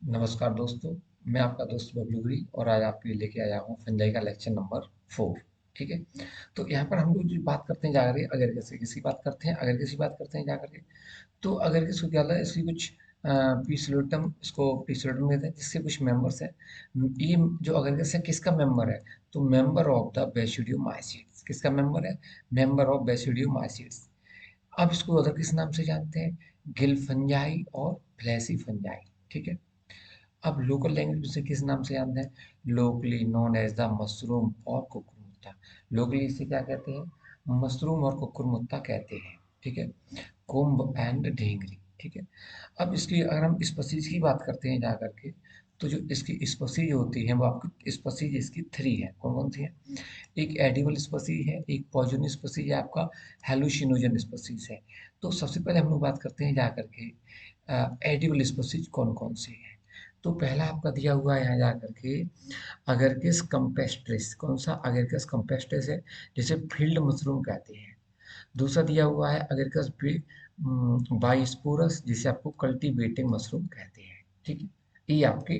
नमस्कार दोस्तों। मैं आपका दोस्त बबलू गिरी और आज आपके लिए लेके आया हूँ फंजाई का लेक्चर नंबर 4। ठीक है। तो यहाँ पर हम लोग जो बात करते हैं जाकर के अगर कैसे किसी बात करते हैं अगर किसी बात करते हैं जाकर के तो अगर किसी क्या होता है इसकी कुछ पीसिलोटम इसको पीसिलोटम कहते हैं जिसके कुछ मेंबर्स हैं। ये जो अगर कैसे किसका मेंबर है तो मेंबर ऑफ द बेसिडियोमाइसीट्स किसका मेंबर है। Member of basidiomycetes. अब इसको अगर किस नाम से जानते हैं गिल फंजाई और फ्लैसी फंजाई। ठीक है। अब लोकल लैंग्वेज में से किस नाम से जानते हैं locally known as the mushroom और कुकुरमुत्ता। लोकली इसे क्या कहते हैं मशरूम और कुकुरमुत्ता कहते हैं। ठीक है। कुंभ एंड ढेंगरी। ठीक है। अब इसकी अगर हम स्पीसीज की बात करते हैं जा करके तो जो इसकी स्पीसीज होती है वो आपकी स्पीसीज इसकी 3 है। कौन कौन सी है। एक एडिबल स्पीसीज है एक पॉइजन स्पीसीज है आपका हेलुसिनोजन स्पीसीज है। तो सबसे पहले हम लोग बात करते हैं जा करके एडिबल स्पीसीज कौन कौन सी है। तो पहला आपका दिया हुआ है यहाँ जा करके अगरकिस कंपेस्ट्रिस। कौन सा अगरकिस कंपेस्ट्रिस है जिसे फील्ड मशरूम कहते हैं। दूसरा दिया हुआ है अगरकस बाइस्पोरस जिसे आपको कल्टीवेटिंग मशरूम कहते हैं। ठीक है। ये आपके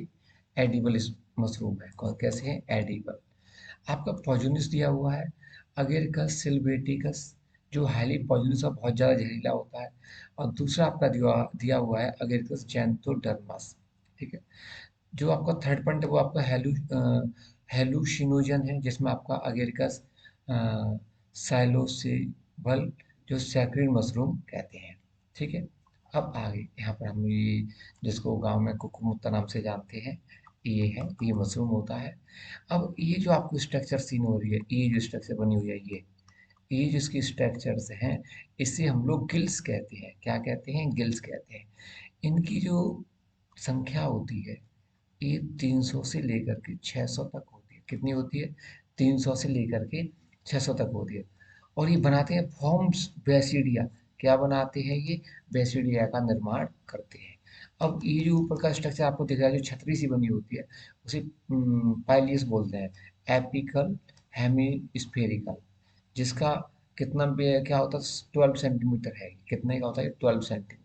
एडिबल मशरूम है। कैसे हैं एडिबल। आपका पॉइजनस दिया हुआ है अगेरकस सिल्वेटिकस जो हाईली पॉइजनस और बहुत ज़्यादा जहरीला होता है। और दूसरा आपका दिया हुआ है अगेरकस जैंथोडर्मस। ठीक है। जो आपका थर्ड पॉइंट है वो आपका हेलुसिनोजन है जिसमें आपका अगेरकस साइलोसिबल जो सैक्रिड मशरूम कहते हैं। ठीक है। अब आगे यहाँ पर हम ये जिसको गांव में कुकुमुत्ता नाम से जानते हैं ये है ये मशरूम होता है। अब ये जो आपको स्ट्रक्चर सीन हो रही है ये जो स्ट्रक्चर बनी हुई है ये जो इसकी स्ट्रक्चर्स हैं इसे हम लोग गिल्स कहते हैं। क्या कहते हैं गिल्स कहते हैं। इनकी जो संख्या होती है ये 300 से लेकर के 600 तक होती है। कितनी होती है 300 से लेकर के 600 तक होती है। और ये बनाते हैं फॉर्म्स बेसिडिया। क्या बनाते हैं ये बेसिडिया का निर्माण करते हैं। अब ये जो ऊपर का स्ट्रक्चर आपको दिख रहा है जो छतरी सी बनी होती है उसे पाइलियस बोलते हैं। एपिकल हेमिस्फेरिकल जिसका कितना क्या होता है 12 सेंटीमीटर है। कितने का होता है 12 सेंटीमीटर।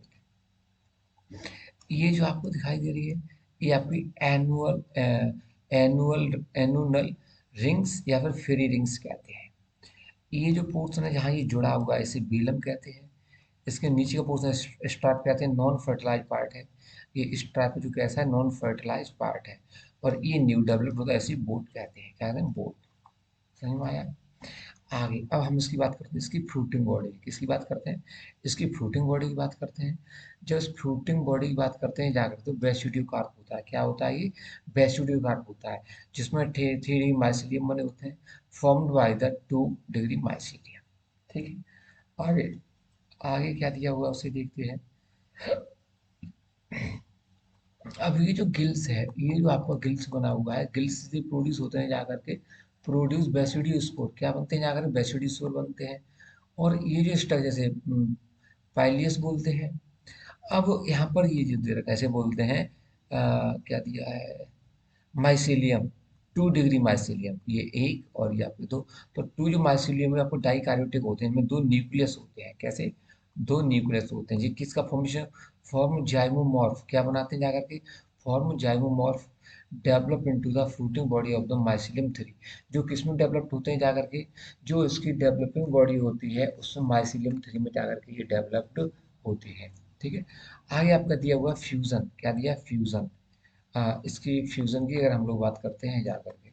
ये जो आपको दिखाई दे रही है ये आपकी एनुअल एनुनल रिंग्स या फिर फेरी रिंग्स कहते हैं। ये जो पोर्शन है जहाँ ये जुड़ा हुआ है इसे बीलम कहते हैं। इसके नीचे का पोर्शन स्ट्रैप कहते हैं नॉन फर्टिलाइज पार्ट है। ये स्ट्रैप जो कैसा है नॉन फर्टिलाइज पार्ट है। और ये न्यू डेवलप्ड होता है ऐसी बोट कहते हैं। क्या कहते हैं बोट। समझ में आया। आगे अब हम इसकी बात करते हैं इसकी फ्रूटिंग बॉडी किसकी बात करते हैं इसकी फ्रूटिंग बॉडी की बात करते हैं। जब इस फ्रूटिंग बॉडी की बात करते हैं जाकर तो बेसिडियो कार्प होता है। क्या होता है ये बेसिडियो कार्प होता है जिसमें थ्री माइसिलियम बने होते हैं formed by the 2 degree mycelium. ठीक है। आगे आगे क्या दिया हुआ उसे देखते हैं। अब ये जो गिल्स है ये जो आपका गिल्स बना हुआ है गिल्स से प्रोड्यूस होते हैं जाकर के प्रोड्यूस बेसिडियो स्पोर। क्या बनते हैं जाकर बेसिडियो स्पोर बनते हैं। और ये जो स्ट्रक्चर जैसे पाइलियस बोलते हैं। अब यहाँ पर ये जो दे रखा है ऐसे बोलते हैं क्या दिया है माइसिलियम 2 डिग्री माइसिलियम ये एक और ये आपके दो। तो टू जो माइसिलियम है आपको डाइकैरियोटिक होते हैं इनमें 2 न्यूक्लियस होते हैं। कैसे 2 न्यूक्लियस होते हैं जी किसका फॉर्मेशन फॉर्म जाइमोमॉर्फ। क्या बनाते हैं जाकर के form zymomorph develop into the fruiting body of the mycelium 3। जो किसमें डेवलप्ड होते हैं जाकर के जो इसकी डेवलपिंग बॉडी होती है उसमें माइसिलियम 3 में जाकर के ये डेवलप्ड होती है। ठीक है। आगे आपका दिया हुआ फ्यूजन। क्या दिया फ्यूजन। इसकी फ्यूज़न की अगर हम लोग बात करते हैं जा करके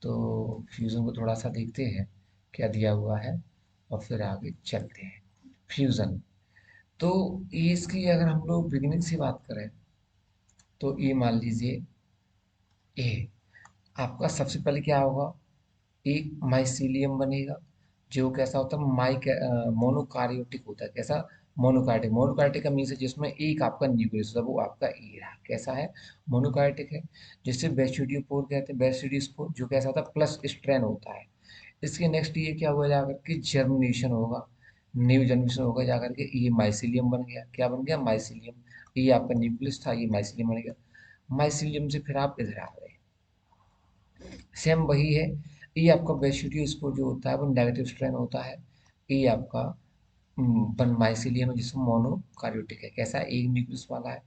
तो फ्यूज़न को थोड़ा सा देखते हैं क्या दिया हुआ है और फिर आगे चलते हैं। फ्यूज़न तो ये इसकी अगर हम लोग बिगिनिंग से बात करें तो ये मान लीजिए ए आपका सबसे पहले क्या होगा एक माइसीलियम बनेगा जो कैसा होता है मोनोकार्योटिक होता है। कैसा मोनोकार्टिक। मोनोकार्टिक का मीन्स है जिसमें एक आपका न्यूक्लियस होता है वो आपका ए रहा। कैसा है मोनोकार्टिक है। जिससे बेसिडियोपोर कहते हैं बेसिडियोस्पोर जो कैसा होता है प्लस स्ट्रैन होता है। इसके नेक्स्ट ये क्या हुआ जाकर के जर्मिनेशन होगा न्यू जर्मिनेशन होगा जाकर के ये माइसिलियम बन गया। क्या बन गया माइसिलियम। ये आपका न्यूक्लियस था ये माइसिलियम बन गया। माइसिलियम से फिर आप इधर आ गए सेम वही है। ये आपका बेसिडियो स्कोर जो होता है वो नेगेटिव स्ट्रेन होता है। ये आपका वन माइसिलियम है जिसमें मोनोकार्योटिक है, कैसा एक न्यूक्लियस वाला है।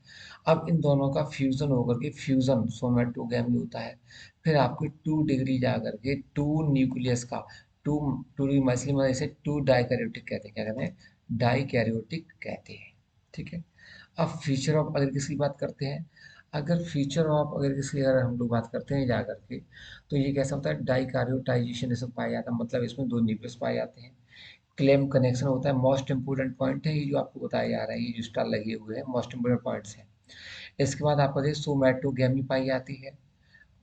अब इन दोनों का फ्यूजन होकर के फ्यूजन सोमेटोगैमी होता है। फिर आपके 2 डिग्री जाकर के टू न्यूक्लियस का टू टू माइसिलियम इसे टू डाइकैरियोटिक कहते हैं, क्या कहते हैं, डाइकैरियोटिक कहते हैं। ठीक है। अब फीचर ऑफ अगर किसकी बात करते हैं, अगर फीचर ऑफ अगर किसकी अगर हम लोग बात करते हैं जा करके, तो ये कैसा होता है, डाइकार्योटाइजेशन इसमें पाया जाता है, मतलब इसमें 2 न्यूक्लियस पाए जाते हैं। क्लेम कनेक्शन होता है, मोस्ट इंपोर्टेंट पॉइंट है ये जो आपको बताया जा रहा है, ये जो स्टार लगे हुए हैं मोस्ट इंपोर्टेंट पॉइंट्स हैं। इसके बाद आपको देखिए सोमैटोगैमी पाई जाती है,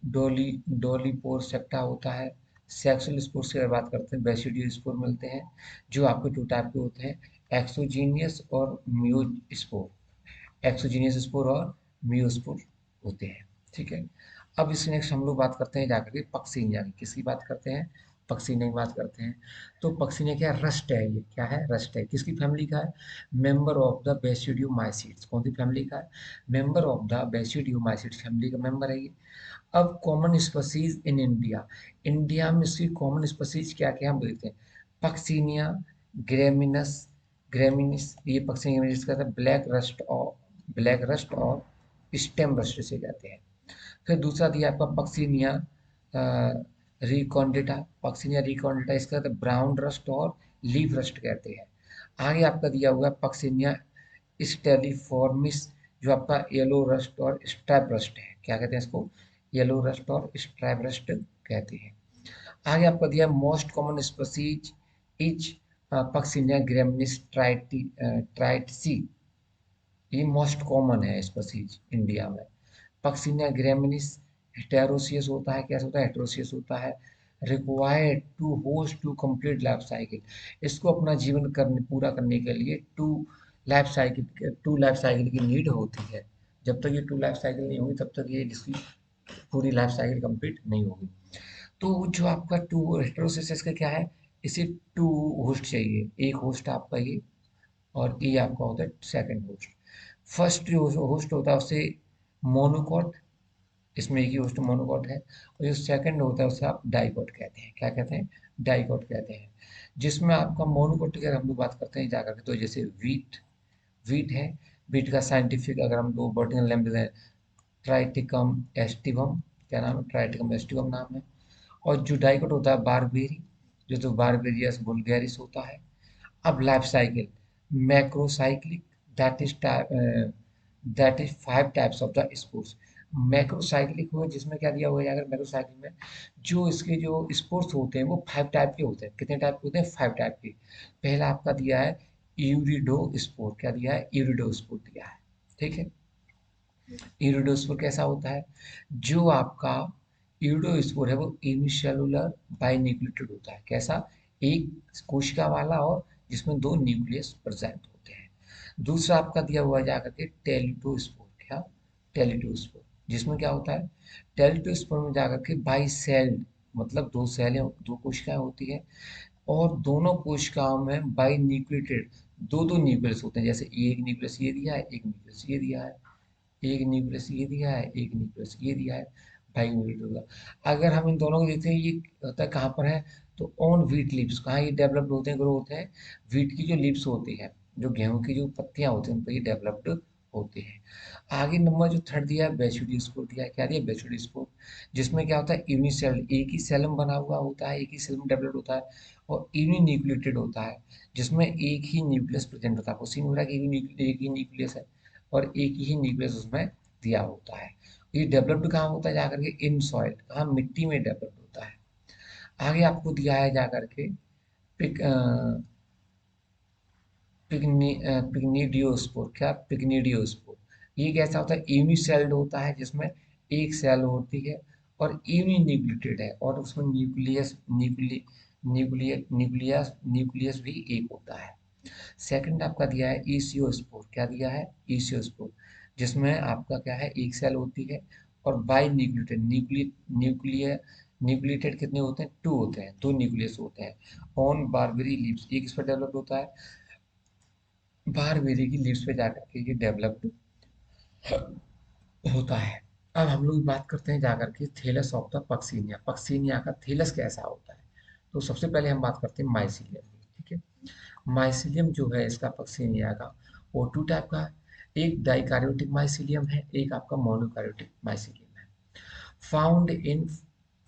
डोली डोलीपोर सेप्टा होता है। सेक्सुअल स्पोर्स की अगर बात करते हैं बेसिडियो स्पोर मिलते हैं, जो आपके 2 टाइप के होते हैं, एक्सोजीनियस और म्यू स्पोर। एक्सोजीनियस स्पोर और म्यूस्पोर होते हैं। ठीक है। अब इससे नेक्स्ट हम लोग बात करते हैं जाकर के पक्सीनिया की, किसकी बात करते हैं, पक्सीनिया की बात करते हैं। तो पक्सीनिया क्या रस्ट है, ये क्या है, रस्ट है, किसकी फैमिली का है, मेंबर ऑफ द बेसिडियोमाइसीड्स, कौन सी फैमिली का है, मेंबर ऑफ द बेसिडियोमाइसीड्स फैमिली का मेंबर है ये। अब common species in India, India में इसकी कॉमन स्पीसीज क्या क्या हम देखते हैं, पक्सीनिया ग्रेमिनस, ग्रेमिनिस, ये पक्सीनिया जिसका था ब्लैक रस्ट और स्टेम रस्ट से कहते हैं। फिर दूसरा दिया आपका पक्सीनिया रिकॉन्डिटा, पक्सीनिया रिकॉन्डिटा इसका था ब्राउन रस्ट और लीफ रस्ट कहते हैं। आगे आपका दिया हुआ है पक्सीनिया स्टेलिफॉर्मिस, जो आपका येलो रस्ट और स्ट्राइप रस्ट है, क्या कहते हैं इसको, येलो रस्ट और स्ट्राइप रस्ट कहते हैं। आगे आपका दिया most common species is puccinia graminis tritici, ये मोस्ट कॉमन है स्पीसीज इंडिया में। पक्सीनिया ग्रेमिनिस हेटेरोसियस होता है, कैसा होता है, हेटेरोसियस होता है। Required two host to complete life cycle, इसको अपना जीवन करने पूरा करने के लिए टू लाइफ साइकिल की नीड होती है। जब तक ये टू लाइफ साइकिल नहीं होगी तब तक ये इसकी पूरी लाइफ साइकिल कंप्लीट नहीं होगी। तो जो आपका टू हेटेरोसियस का क्या है, इसे टू होस्ट चाहिए, एक होस्ट आपका ये और ये आपका होता है सेकंड होस्ट। फर्स्ट जो होस्ट होता है उसे मोनोकॉट, इसमें एक ही होस्ट मोनोकॉट है, और जो सेकंड होता है उसे आप डाइकॉट कहते हैं, क्या कहते हैं, डाइकॉट कहते हैं। जिसमें आपका मोनोकॉट की अगर हम लोग बात करते हैं जाकर के, तो जैसे वीट है, वीट का साइंटिफिक अगर हम लोग बॉटनिकल नेम देते हैं ट्राइटिकम एस्टिवम, क्या नाम है, ट्राइटिकम एस्टिवम नाम है। और जो डाइकॉट होता है बारबेरी, जो तो बारबेरियस वुल्गैरिस होता है। अब life cycle macrocyclic, that is that is 5 types of the sports. Macrocyclic हुआ जिसमें क्या दिया हुआ है, अगर मैक्रोसाइक्लिक में जो इसके जो स्पोर्ट्स होते हैं वो 5 टाइप के होते हैं, कितने टाइप के होते हैं, 5 टाइप के। पहला आपका दिया है यूरिडो स्पोर्ट, क्या दिया है, यूरिडो स्पोर्ट दिया है। ठीक है। यूरिडोस्पोर कैसा होता है, जो आपका यूरिडोस्पोर है वो यूनिसेलुलर बाइन्यूक्लिएटेड होता है, कैसा, एक कोशिका वाला और जिसमें 2 न्यूक्लियस प्रेजेंट होते हैं। दूसरा आपका दिया हुआ जाकर के टेलिटोस्पोर, क्या, टेलिटोस्पोर, जिसमें क्या होता है, टेलिटोस्पोर में जाकर के बाई सेल, मतलब 2 सेलें 2 कोशिकाएं होती है, और दोनों कोशिकाओं में बाई न्यूक्लिएटेड 2 न्यूक्लियस होते हैं, जैसे एक न्यूक्लियस ये दिया है, एक न्यूक्लियस ये दिया है, एक न्यूक्लियस ये दिया है, एक न्यूक्लियस ये दिया है, ढाई यूनिट होगा। अगर हम इन दोनों को देखते हैं ये होता है कहाँ पर है, तो ऑन व्हीट लीव्स, कहाँ ये डेवलप्ड होते हैं, ग्रो होते हैं, व्हीट की जो लीव्स होती है, जो गेहूं की जो पत्तियां होती हैं उन पर ये डेवलप्ड होते हैं। आगे नंबर जो थर्ड दिया है बेसिडियोस्पोर दिया है, क्या दिया, बेसिडियोस्पोर, जिसमें क्या होता है, यूनिसेल, एक ही सेल में बना हुआ होता है, एक ही सेल में डेवलप्ड होता है, और यूनिन्यूक्लिएटेड होता है, जिसमें एक ही न्यूक्लियस प्रेजेंट होता है, उसी में हो रहा है कि एक ही न्यूक्लियस है और एक ही न्यूक्लियस उसमें दिया होता है। ये डेवलप्ड कहाँ होता है जाकर के, इन सॉइल, कहाँ, मिट्टी में डेवलप्ड होता है। आगे आपको दिया है जाकर के पिक पिग्निडियोस्पोर, क्या, पिग्निडियोस्पोर, ये कैसा होता है, यूनिसेल्ड होता है, जिसमें एक सेल होती है और यूनिन्यूक्लिएटेड है, और उसमें न्यूक्लियस भी एक होता है। सेकंड आपका दिया है ईसियोस्पोर, क्या दिया है, ईसियोस्पोर, जिसमें आपका क्या है, एक सेल होती है और बाई न्यूक्लिएटेड, न्यूक्लिएटेड कितने होते हैं, 2 होते हैं, 2 न्यूक्लियस होते हैं। ऑन बारबेरी लीव्स, एक इस पर डेवलप होता है, बारबेरी की लीव्स पे जाकर के ये डेवलप्ड होता है। अब हम लोग बात करते हैं जाकर के Thales of the Puccinia, Puccinia का थेलस कैसा होता है। तो सबसे पहले हम बात करते हैं माइसीलियम की, ठीक है। माइसिलियम जो है इसका पक्सीनिया का वो टू टाइप का है। एक डाइकैरियोटिक माइसिलियम है, एक आपका मोनोकैरियोटिक माइसिलियम है। Found in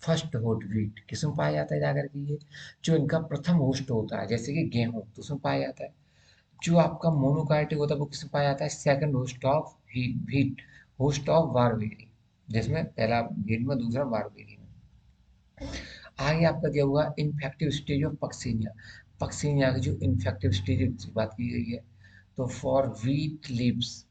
first host wheat, किसमें पाया जाता है जाकर के ये, जो इनका प्रथम होस्ट होता है जैसे कि गेहूं तो उसमें पाया जाता है। जो आपका मोनोकार्योटिक होता है वो किसमें पाया जाता है, second host of wheat, host of barberry, जिसमें पहला व्हीट में दूसरा बारबेरी में। आगे आपका दिया हुआ infective stage of Puccinia, Puccinia की जो इन्फेक्टिव स्टेज की बात की गई है। तो for wheat leaves,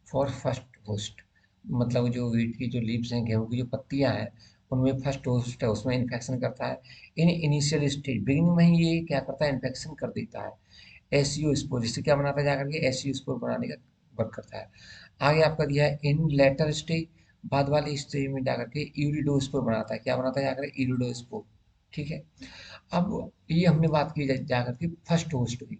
for first host, मतलब जो व्हीट की जो लीव्स हैं, गेहूं की जो पत्तियां हैं, उनमें फर्स्ट होस्ट है उसमें इन्फेक्शन करता है। इन इनिशियल स्टेज बिगिनिंग में ही ये क्या करता है, इन्फेक्शन कर देता है। एसईओ स्पोर, जिससे क्या बनाता है जाकर के, एसईओ स्पोर बनाने का वर्क करता है। आगे आपका दिया है इन लेटर स्टेज, बाद वाले स्टेज में जाकर के यूरिडो स्पोर बनाता है, क्या बनाता है जाकर के, यूरिडो स्पोर। ठीक है। अब ये हमने बात की जाकर के फर्स्ट होस्ट की।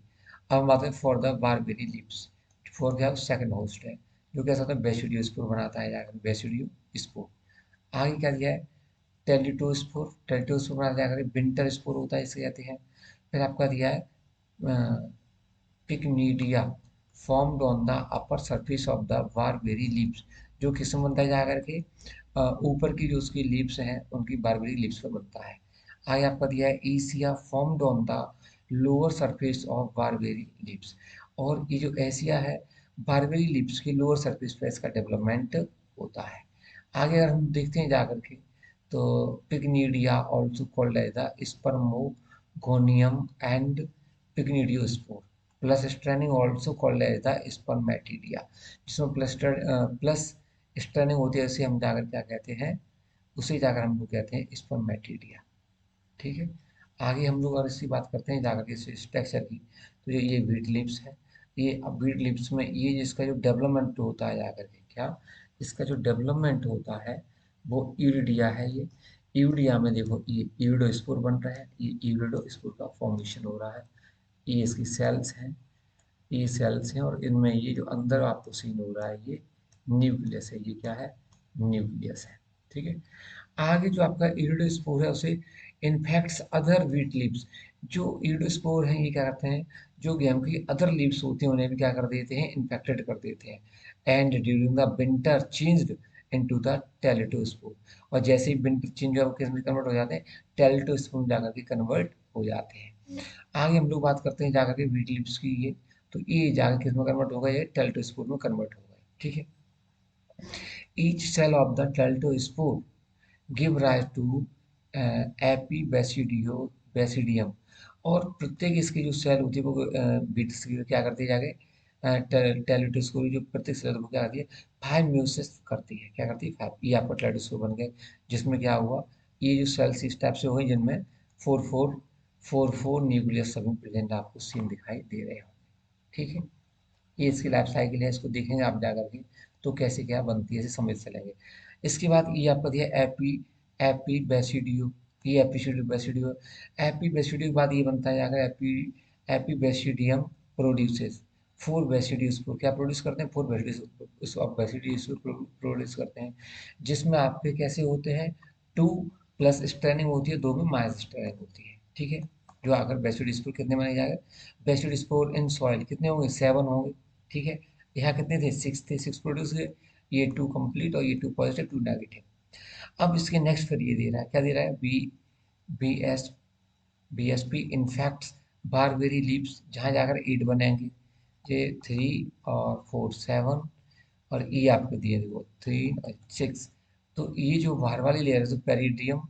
अब हम बात करें for the barberry leaves, for क्या सेकंड होस्ट है, जो कैसा होता है, बेसिडियो स्पोर बनाता है जाकर बेसिडियो स्पोर। आगे क्या दिया है, टेलिटोस्पोर, टेलिटोस्पोर बनाता है जाकर विंटर स्पोर होता है, इसे कहते हैं। फिर आपका दिया है pycnidia, formed on the upper surface of the barberry leaves, जो किस्म बनता है जाकर के ऊपर की जो उसकी लीव्स हैं उनकी बारबेरी लीव्स पर बनता है। आगे आपका दिया है aecia, formed on the lower surface of barberry leaves, और ये जो एसिया है बारबेरी लीव्स की लोअर सरफेस पर इसका डेवलपमेंट होता है। आगे अगर हम देखते हैं जाकर के, तो pycnidia also called as the spermogonium and pycnidiospore, plus straining also called as the spermatidia, जिसमें प्लस स्ट्रेनिंग होती है, उसे हम जाकर क्या कहते हैं, उसे जाकर हम लोग कहते हैं स्पर्मेटिडिया। ठीक है। आगे हम लोग और इसकी बात करते हैं जाकर के स्ट्रक्चर की। तो ये वीट लिप्स है। ये अब वीट लिप्स में ये जिसका जो डेवलपमेंट होता है जाकर के क्या, इसका जो डेवलपमेंट होता है वो यूरिडिया है। ये यूरिडिया में देखो ये यूरिडोस्पोर बन रहा है, ये यूरिडोस्पोर का फॉर्मेशन हो रहा है। ये इसकी सेल्स हैं, ये सेल्स हैं, और इनमें ये जो अंदर आपको सीन हो रहा है ये न्यूक्लियस है, ये क्या है, न्यूक्लियस है। ठीक है। आगे जो आपका इरिडोस्पोर है उसे इन्फेक्ट्स अदर वीट लीव्स, जो इरिडोस्पोर हैं ये क्या करते हैं, जो गेहूं की अदर लीव्स होती हैं उन्हें भी क्या कर देते हैं, इन्फेक्टेड कर देते हैं। And during the winter changed into the teliospore, और जैसे ही विंटर चेंज हो किस में कन्वर्ट हो जाते हैं, टेलिटोस्पोर में जाकर के कन्वर्ट हो जाते हैं। आगे हम लोग बात करते हैं जाकर के वीट लीव्स की। ये तो ये जाकर किस में कन्वर्ट हो गए, ये टेलिटोस्पोर में कन्वर्ट हो गए। ठीक है। Each cell of the teliospore give rise to epibasidium, और प्रत्येक इसकी जो सेल होती है वो बीट्स की क्या करती है जाके, टेलिटोस्कोपी जो प्रत्येक सेल को क्या करती है, फाइव म्यूसिस करती है, क्या करती है, फाइव। ये आपका टेलिटोस्कोप बन गए, जिसमें क्या हुआ, ये जो सेल्स इस टाइप से हो गई जिनमें फोर फोर फोर न्यूक्लियस सभी प्रेजेंट आपको सीन दिखाई दे रहे होंगे। ठीक है। ये इसकी लाइफ साइकिल है, इसको देखेंगे आप जाकर के तो कैसे क्या बनती है इसे समझ चलेंगे। इसके बाद ये आपका दिया एपी एपी बेसिडियो, ये एपिसिडियो बेसिडियो, एपी बेसिडियो के बाद ये बनता है जाकर epi epibasidium produces four basidia को, क्या प्रोड्यूस करते हैं, four basidia of basidia produce करते हैं, जिसमें आपके कैसे होते हैं, टू प्लस स्ट्रेनिंग होती है, दो में माइनस स्ट्रेनिंग होती है। ठीक है। जो आकर बेसिडियस कितने माने जाएगा, बेसिड स्पोर इन सॉइल कितने होंगे, सेवन होंगे। ठीक है। यहाँ कितने थे, सिक्स थे, सिक्स प्रोड्यूस हुए, ये टू कंप्लीट और ये टू पॉजिटिव टू नेगेटिव। अब इसके नेक्स्ट फिर ये दे रहा है, क्या दे रहा है, B S BSP infects barberry leaves, जहाँ जाकर 8 बनेंगे, ये 3 और 4 7, और ये आपको दिए देखो 3 और 6। तो ये जो बाहर वाली लेयर है तो पेरिडियम,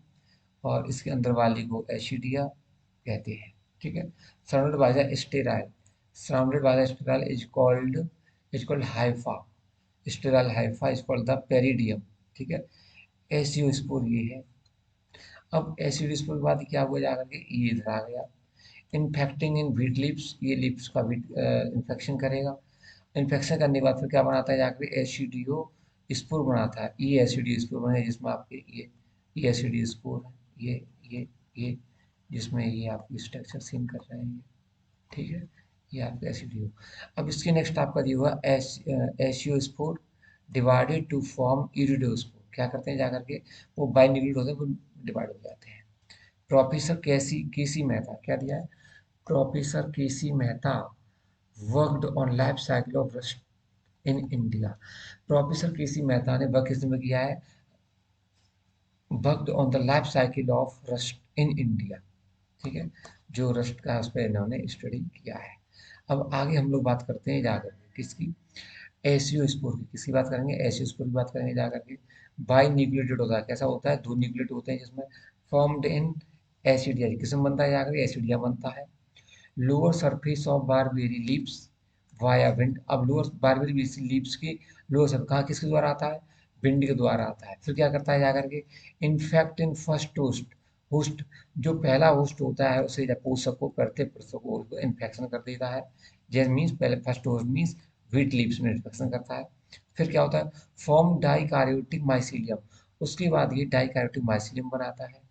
और इसके अंदर वाली को एशिडिया कहते हैं। ठीक है। Surrounded by the sterile, surrounded by the sterile is called hypha, sterile hypha is called the peridium. ठीक है। एसियो स्पोर ये है। अब एसिड स्पोर के बाद क्या हुआ जाकर के, ये इधर आ गया, इन्फेक्टिंग इन वीट लिप्स, ये लिप्स का वीट इन्फेक्शन करेगा। इन्फेक्शन करने के बाद फिर क्या बनाता है जाकर एसिडियो स्पोर बनाता है, ये एसिडियो स्पोर बने जिसमें आपके ये एसिडियो स्पोर है, ये जिसमें ये आपकी स्ट्रक्चर सीन कर रहे हैं ये। ठीक है। ये आपका एसिडियो। अब इसके नेक्स्ट आपका दिया हुआ aeciospore divided to form urediospore, क्या करते हैं जाकर के, वो बाइन्यूक्लियेट होते हैं, वो डिवाइड हो जाते हैं। प्रोफेसर कैसी केसी मेहता क्या दिया है, professor K C Mehta worked on life cycle of rust इन इंडिया। प्रोफेसर केसी मेहता ने वर्क किस में किया है? Worked on the life cycle of rust इन इंडिया। ठीक है, जो रस्ट का उस पर इन्होंने स्टडी किया है। अब आगे हम लोग बात करते हैं जाकर के किसकी? एसियो स्पोर की। किसकी बात करेंगे? एसियो स्पोर की बात करेंगे जाकर के। बाई न्यूक्लिएटेड होता है, कैसा होता है? दो न्यूक्लिएट होते हैं जिसमें फॉर्म्ड इन एसिडिया। किसमें बनता है जाकर के? एसिडिया बनता है। Lower surface of barberry leaves via wind. अब लोअर बारबेरी लीव्स की लोअर सरफेस कहाँ किसके द्वारा आता है? विंड के द्वारा आता है। फिर क्या करता है जाकर के? In fact in first host. Host जो पहला होस्ट होता है उसे जब पोषक को करते पोषक को उसको इन्फेक्शन कर देता है। जैसे मीन्स पहले first host means wheat leaves में इन्फेक्शन करता है। फिर क्या होता है? Form dikaryotic mycelium. उसके बाद ये डाइकैरियोटिक माइसीलियम बनाता है।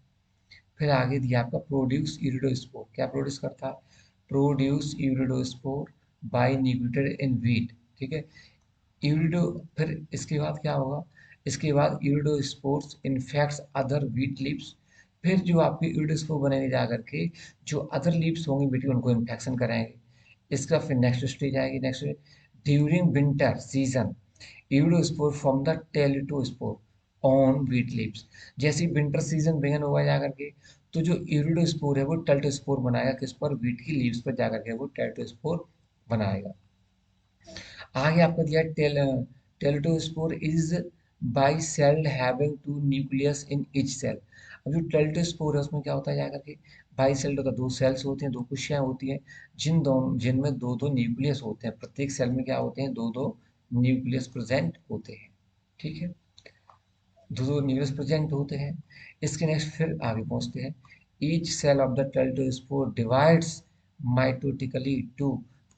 फिर आगे दिया आपका प्रोड्यूस इरिडोस्पोर। क्या प्रोड्यूस करता है? प्रोड्यूस इरिडोस्पोर बाय न्यूक्लिएटेड इन व्हीट। ठीक है, यूरिडो। फिर इसके बाद क्या होगा? इसके बाद यूरिडोस्पोर्स इन्फेक्ट्स अदर व्हीट लीव्स। फिर जो आपके यूरिडोस्पोर बनेंगे जा करके जो अदर लीव्स होंगे बेटी उनको इन्फेक्शन कराएंगे। इसका फिर नेक्स्ट स्टेज आएगी। Next during winter season urediospore from the teliospore on wheat leaves. जैसे ही विंटर सीजन बिगन होगा जा करके तो जो यूरिडोस्पोर है वो टेलिटोस्पोर बनाएगा किस पर? व्हीट की लीव्स पर जाकर के वो टेलिटोस्पोर बनाएगा। आगे आपको दिया teliospore is bicelled having two nucleus इन ईच सेल। अब जो टेलिटोस्पोर है उसमें क्या होता है जाकर के? बाई सेल्ड होता है, दो सेल्स होती हैं, दो कोशिकाएं होती हैं जिनमें दो दो न्यूक्लियस होते हैं। प्रत्येक सेल में क्या होते हैं? दो दो न्यूक्लियस प्रेजेंट होते हैं। ठीक है, दो दो न्यूक्लियस प्रेजेंट होते हैं। इसके नेक्स्ट फिर आगे पहुंचते हैं। Each cell of the teliospore divides mitotically to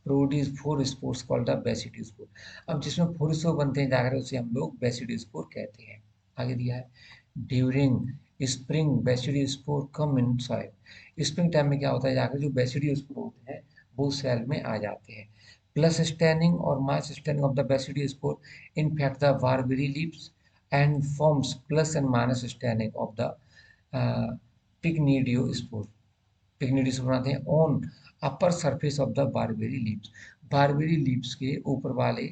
produce four spores called the basidiospore. अब जिसमें फोर स्पोर बनते हैं जाकर उसे हम लोग बेसिडोस्पोर कहते हैं। आगे दिया है ड्यूरिंग स्प्रिंग बेसिडोस्पोर कम इन सॉइल। स्प्रिंग टाइम में क्या होता है जाकर जो बेसिडोस्पोर होते हैं वो सेल में आ जाते हैं। प्लस स्टैनिंग और mass staining of the basidiospore infect the barberry leaves and forms plus and minus staining of the pycnidiospore। pycnidiospore बनाते हैं on upper surface of the barberry leaves. Barberry leaves के ऊपर वाले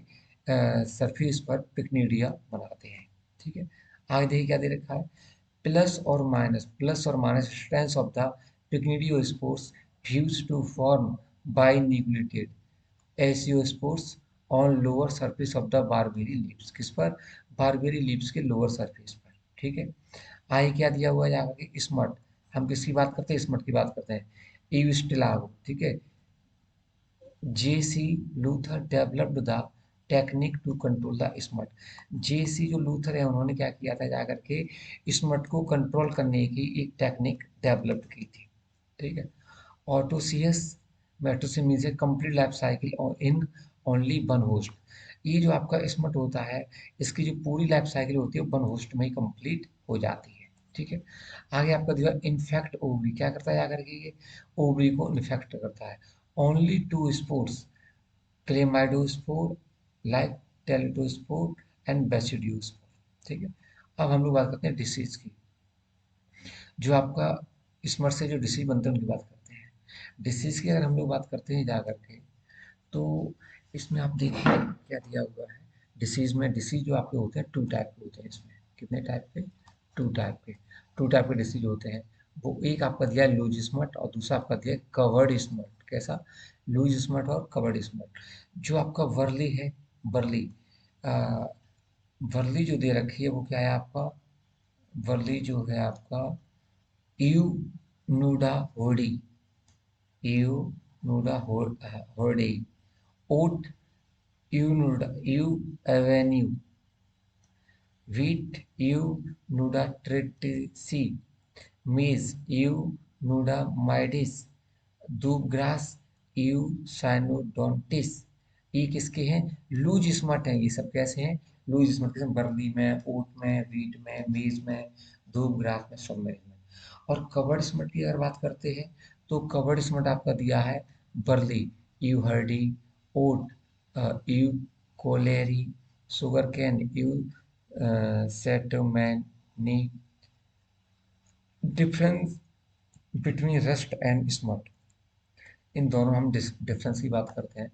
surface पर पिक्निडिया बनाते हैं। ठीक है, आगे देखिए क्या दे रखा है? प्लस और minus strands of the pycnidiospores fuse to form binucleated aeciospores on lower surface of the barberry leaves. किस पर? बारबेरी लीव्स के लोअर सरफेस पर। ठीक है, आगे क्या दिया हुआ है यहाँ पे? स्मट। हम किसकी बात करते हैं? स्मट की बात करते हैं। ईविस्टिलागो। ठीक है, J C Luther developed the technique to control the smut. J C जो लूथर है उन्होंने क्या किया था जाकर के स्मट को कंट्रोल करने की एक टेक्निक डेवलप की थी। ठीक है, ऑटोसियस मेट्रोसिस मीन्स ए कंप्लीट लाइफ साइकिल और इन ओनली वन होस्ट। ये जो आपका स्मट होता है इसकी जो पूरी लाइफ साइकिल होती है वन होस्ट में ही कंप्लीट हो जाती है। ठीक है, आगे आपका दिया इन्फेक्ट ओवरी। क्या करता है जाकर के? ये ओवरी को इन्फेक्ट करता है। Only two spores chlamydospore like teliospore and basidiospore. ठीक है, अब हम लोग बात करते हैं डिसीज की। जो आपका स्मट से जो डिसीज बनते हैं उनकी बात करते हैं। डिसीज की अगर हम लोग बात करते हैं जा करके तो इसमें आप देखिए क्या दिया हुआ है। डिसीज में डिसीज जो आपके होते हैं टू टाइप के होते हैं। इसमें कितने टाइप के? टू टाइप के डिसीज होते हैं। वो एक आपका दिया है लूज स्मट और दूसरा आपका दिया है कवर्ड स्मट। कैसा? लूज स्मट और कवर्ड स्मट। जो आपका वर्ली है, वर्ली आ, वर्ली जो दे रखी है वो क्या है आपका? वर्ली जो है आपका यू नूडा होडी, U nuda hordei. Oat U nuda U avenae. wheat U nuda tritici. Maize U नूडा माइडिस। दूबग्रास you साइनोडोंटिस। ये किसके हैं? लूज स्मट हैं। ये सब कैसे हैं? लूज स्मट कैसे? बर्ली में, ओट में, व्हीट में, मेज में, दूबग्रास में, सब में। और कवर्ड स्मट की अगर बात करते हैं तो कवर्ड स्मट आपका दिया है barley U hordei, oat U kolleri, sugar cane U scitaminea. Difference between rust and smut. इन दोनों हम डिफरेंस की बात करते हैं।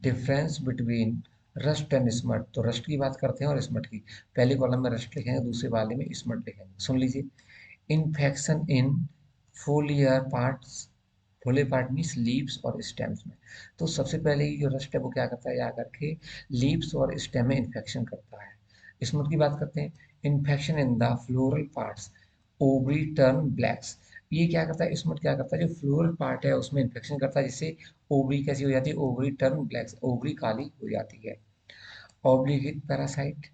Difference between rust and smut, तो रस्ट की बात करते हैं और स्मट की। पहले कॉलम में रस्ट लिखेंगे, दूसरे वाले में स्मट लिखेंगे। सुन लीजिए। Infection in फोलियर parts, फोलियर part means leaves और स्टेम्स में। तो सबसे पहले ये जो रस्ट है वो क्या करता है, जा करके लीव्स और स्टेम में इन्फेक्शन करता है। स्मट की बात करते हैं। Infection in the floral parts, ovary turn blacks. ये क्या करता है, स्मट क्या करता है, जो फ्लोरल पार्ट है उसमें इन्फेक्शन करता है, जिससे ओवरी कैसी हो जाती है, ओवरी टर्न ब्लैक्स, ओवरी काली हो जाती है। ऑब्लिगेट पैरासाइट,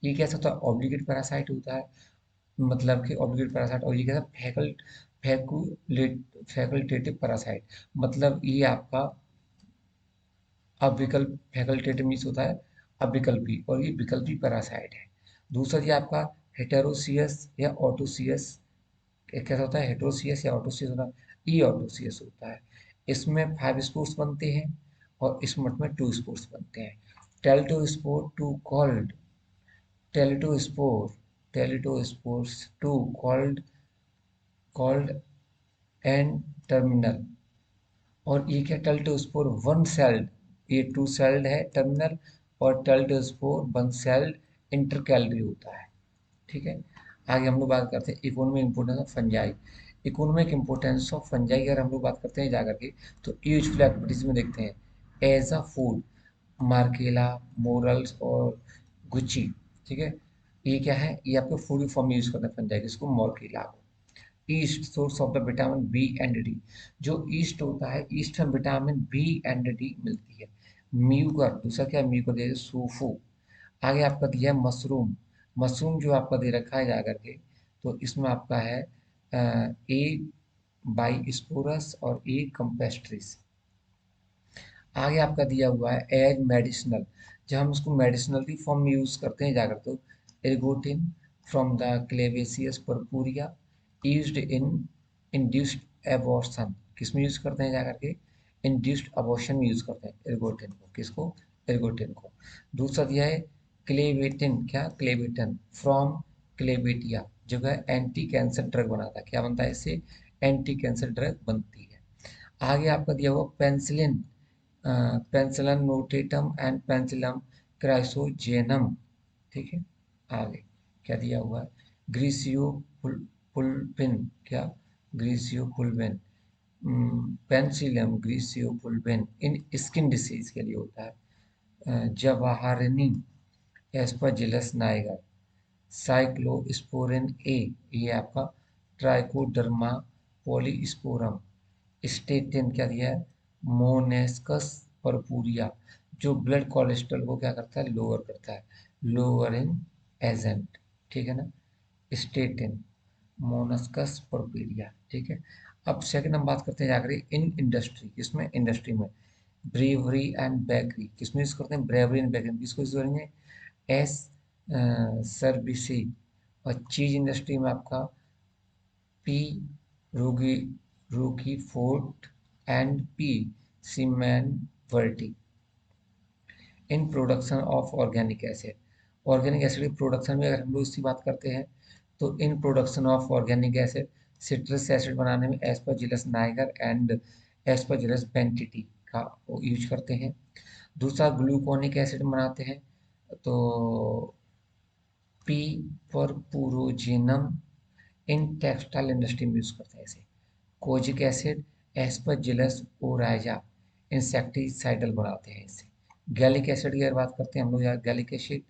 ये कैसा होता है, ऑब्लिगेट पैरासाइट होता है, मतलब कि ऑब्लिगेट पैरासाइट। और ये कैसा, फैकुलेट फैकल्टेटिव पैरासाइट, मतलब ये आपका अविकल्प, फैकल्टेटिव मीन्स होता है अविकल्पी, और ये विकल्पी पैरासाइट है। दूसरा ये आपका हेटेरोसियस या ऑटोसियस, कैसा होता है, हेटेरोसियस या ऑटोसियस होता है, ई ऑटोसियस होता है। इसमें 5 स्पोर्स बनते हैं और इसमें 2 स्पोर्स बनते हैं। Teliospore two called, teliospore, teliospores two called and terminal. और ये क्या, टेल्टोस्पोर वन सेल्ड, ये टू सेल्ड है टर्मिनल, और टेल्टोस्पोर वन सेल्ड इंटरकैलरी होता है। ठीक है। आगे हम लोग बात करते हैं economic importance of fungi. Economic importance of fungi अगर हम लोग बात करते हैं जाकर के, तो यूजफुल एक्टिविटीज में देखते हैं। एज अ फूड, मार्केला, मोरल्स और गुच्ची। ठीक है। ये क्या है, ये आपके फूड की फॉर्म में यूज करते हैं फंजाई, इसको मोरकेला को। Yeast source of the vitamin B and D, जो ईस्ट होता है, ईस्ट में विटामिन बी एंड डी मिलती है। म्यूकर, दूसरा क्या, म्यूकर दे सूफू। आगे आपका दिया है मशरूम, मशरूम जो आपका दे रखा है जाकर के, तो इसमें आपका है ए बाइस्पोरस और ए कंपेस्ट्रिस। आगे आपका दिया हुआ है एज मेडिसिनल, जब हम उसको मेडिसिनल की फॉर्म में यूज करते हैं जाकर, तो ergotine from the claviceps purpurea, used in induced abortion, किस में यूज करते हैं जाकर के, इंड्यूस्ड अबॉर्शन में यूज करते हैं एर्गोटिन को, किसको, एर्गोटिन को। दूसरा दिया है क्लेवेटिन, क्या, क्लेवेटिन फ्रॉम क्लेवेटिया, जो है एंटी कैंसर ड्रग बनाता है, क्या बनता है इससे, एंटी कैंसर ड्रग बनती है। आगे आपका दिया हुआ पेंसिलिन, पेंसिलम नोटेटम एंड पेंसिलम क्राइसोजेनम। ठीक है। आगे क्या दिया हुआ है, ग्रीसियो पुल्पिन, क्या, ग्रीसियो पुल्पिन, पेंसिलम ग्रीसियो पुल्पिन इन स्किन डिसीज के लिए होता है। जवाहरिनी एस्परजिलस नाइगर, साइक्लोस्पोरिन ए, ये आपका ट्राइकोडर्मा पॉलीस्पोरम। स्टेटिन क्या दिया है, मोनेस्कस परपूरिया, जो ब्लड कोलेस्ट्रॉल को क्या करता है, लोअर करता है, लोअरिंग एजेंट। ठीक है ना, स्टेटिन, मोनस्कस परपूरिया। ठीक है। अब सेकंड हम बात करते हैं जाकर इन इंडस्ट्री, किसमें, इंडस्ट्री में। ब्रेवरी एंड बेकरी, किसमें यूज करते हैं, ब्रेवरी एंड बेकरी, किसको यूज करेंगे, एस सर्विसी। और चीज इंडस्ट्री में आपका पी रोगी, roqueforti and P camemberti. In production of organic acid, organic acid की प्रोडक्शन में अगर हम लोग इसकी बात करते हैं, तो in production of organic acid, citrus acid बनाने में एस्परजिलस नाइगर एंड एस्परजिलस बेंटिटी का यूज करते हैं। दूसरा ग्लूकोनिक एसिड बनाते हैं, तो पी परपुरोजिनम, इन टेक्सटाइल इंडस्ट्री में यूज करते हैं इसे। Kojic acid, Aspergillus Oryza, insecticidal बनाते हैं इससे। गैलिक एसिड की अगर बात करते हैं हम लोग यार, gallic acid,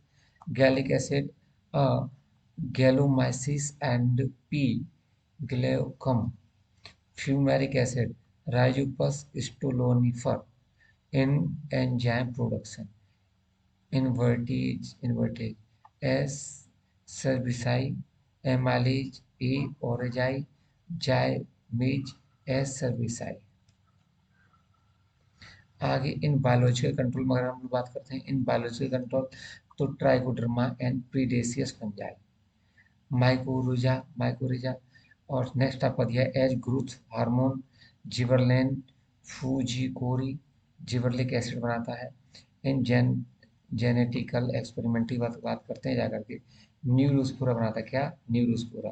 gallic acid gallomyces and P glaucum. Fumaric acid, rhizopus stolonifer, in enzyme production. Invertase S cerevisiae, amylase A oryzae, zymase S cerevisiae. आगे इन बायोलॉजिकल कंट्रोल में अगर हम लोग बात करते हैं, इन बायोलॉजिकल कंट्रोल, तो trichoderma and predaceous fungi, माइकोरुजा, mycorrhiza. और नेक्स्ट आपका दिया है एज ग्रोथ हार्मोन, जिबरलेन, फूजीकोरी, जिबरलिक एसिड बनाता है। इन जेनेटिकल एक्सपेरिमेंट की बात करते हैं जाकर के, न्यूरोस्पोरा बनाता है, क्या, न्यूरोस्पोरा।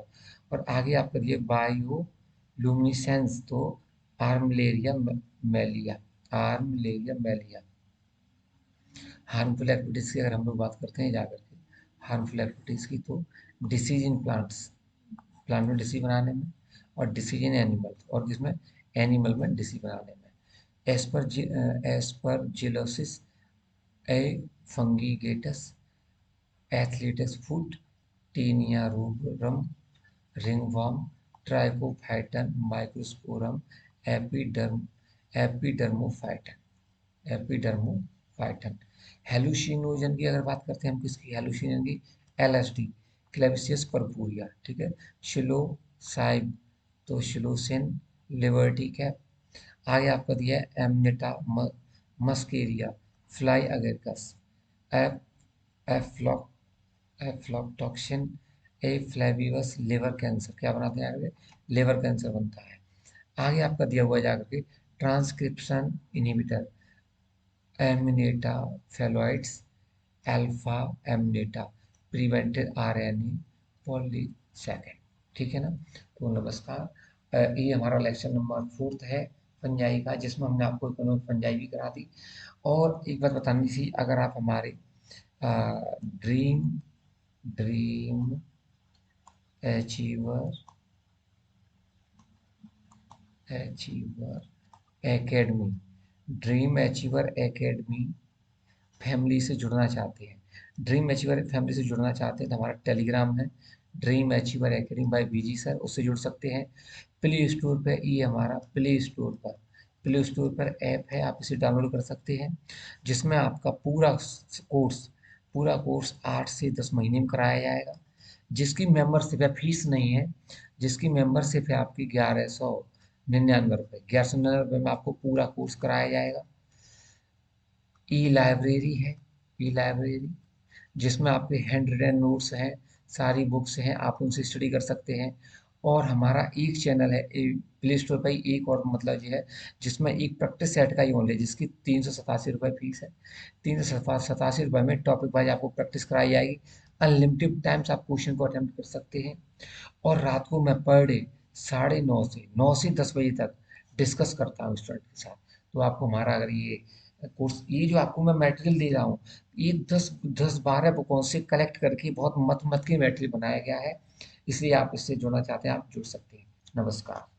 और आगे आपका दिया बायो लुमिनेसेंस, तो आर्मिलेरिया मैलिया, आर्म लेरिया मैलिया। हार्मफुल एक्टिविटीज की अगर हम लोग बात करते हैं जाकर के हार्मफुल एक्टिविटीज की, तो डिसीज इन प्लांट्स, प्लांट में डिसीज बनाने में, और डिसीज इन एनिमल, और किसमें, एनिमल में डिसीज बनाने में। Aspergillosis A fumigatus, athlete's foot, tinea rubrum, ringworm, trichophyton, microsporum, epiderm, epidermophyton, epidermophyton. Hallucinogen की अगर बात करते हैं हम, किसकी, हेलुसिनोजन की, एलएसडी, क्लेविसियस पर्पूरिया, ठीक है, शिलोसाइब, तो शिलोसिन, लिबर्टी कैप। आगे आपका दिया है एमनेटा मस्केरिया, फ्लाई अगेरकस, एफ एफ्लॉक एफ्लॉक्टोक्सिन, ए फ्लैविवस, लिवर कैंसर, क्या बनाते हैं आगे, लिवर कैंसर बनता है। आगे आपका दिया हुआ है जाकर के transcription inhibitor, amanita phalloides, alpha amanita, prevented RNA polysaccharide, ठीक है ना। तो नमस्कार, ये हमारा लेक्चर नंबर 4 है फंजाई का, जिसमें हमने आपको इकोनॉमिक फंजाई भी करा दी। और एक बात बतानी थी, अगर आप हमारे dream dream achiever achiever academy, dream achiever academy family से जुड़ना चाहते हैं, ड्रीम अचीवर फैमिली से जुड़ना चाहते हैं, तो हमारा टेलीग्राम है ड्रीम अचीवर एकेडमी बाय बीजी सर, उससे जुड़ सकते हैं। प्ले स्टोर पे, ये हमारा प्ले स्टोर पर ऐप है, आप इसे डाउनलोड कर सकते हैं, जिसमें आपका कोर्स पूरा कोर्स 8 से 10 महीने में कराया जाएगा। जिसकी मेंबरशिप है, फीस नहीं है, जिसकी मेंबरशिप है आपकी 1199 रुपये, 1199 रुपये में आपको पूरा कोर्स कराया जाएगा। ई लाइब्रेरी है, ई लाइब्रेरी, जिसमें आपके हैंड रिटन नोट्स हैं, सारी बुक्स हैं, आप उनसे स्टडी कर सकते हैं। और हमारा एक चैनल है प्ले स्टोर पर ही, एक और मतलब ये है, जिसमें एक प्रैक्टिस सेट का ही ओनली, जिसकी 387 रुपये फीस है। 387 रुपये में टॉपिक वाइज आपको प्रैक्टिस कराई जाएगी। अनलिमिटेड टाइम्स आप क्वेश्चन को अटेम्प्ट कर सकते हैं। और रात को मैं पर डे 9:30 से 10 बजे तक डिस्कस करता हूँ स्टूडेंट के साथ। तो आपको हमारा अगर ये कोर्स, ये जो आपको मैं मटेरियल दे रहा हूँ, ये 10-12 बुकों से कलेक्ट करके बहुत मत मत के मटेरियल बनाया गया है, इसलिए आप इससे जुड़ना चाहते हैं, आप जुड़ सकते हैं। नमस्कार।